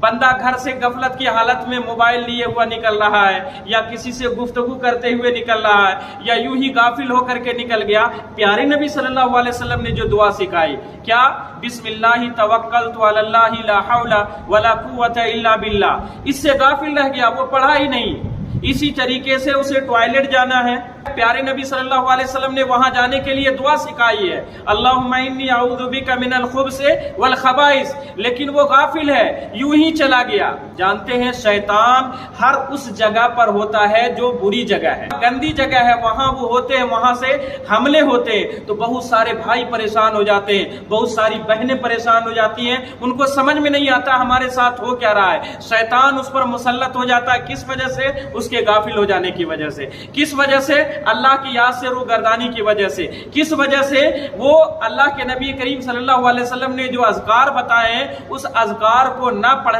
بندہ گھر سے غفلت کی حالت میں موبائل لیے ہوا نکل رہا ہے، یا کسی سے گفتگو کرتے ہوئے نکل رہا ہے، یا یوں ہی غافل ہو کر کے نکل گیا، پیارے نبی صلی اللہ علیہ وسلم نے جو دعا سکھائی کیا؟ بسم اللہ توکلت علی اللہ لا حول ولا قوت الا باللہ، اس سے غافل رہ گیا، وہ پڑھا ہی نہیں۔ اسی طریقے سے اسے ٹوائلٹ جانا ہے، پیارے نبی صلی اللہ علیہ وسلم نے وہاں جانے کے لیے دعا سکھائی ہے، اللہم انی اعوذ بک من الخبث والخبائث، لیکن وہ غافل ہے، یوں ہی چلا گیا۔ جانتے ہیں شیطان ہر اس جگہ پر ہوتا ہے جو بری جگہ ہے، گندی جگہ ہے، وہاں وہ ہوتے ہیں، وہاں سے حملے ہوتے ہیں، تو بہت سارے بھائی پریشان ہو جاتے ہیں، بہت ساری بہنیں پریشان ہو جاتی ہیں، ان کو سمجھ میں نہیں آتا ہمارے ساتھ ہو کیا رہا ہے۔ شیطان اس پر مسلط ہو جاتا ہے، کس وجہ سے؟ اس کے غافل ہو جانے کی وجہ سے۔ کس وجہ سے؟ اللہ کی یاد سے روگردانی کی وجہ سے۔ کس وجہ سے؟ وہ اللہ کے نبی کریم صلی اللہ علیہ وسلم نے جو اذکار بتائے ہیں اس اذکار کو نہ پڑھ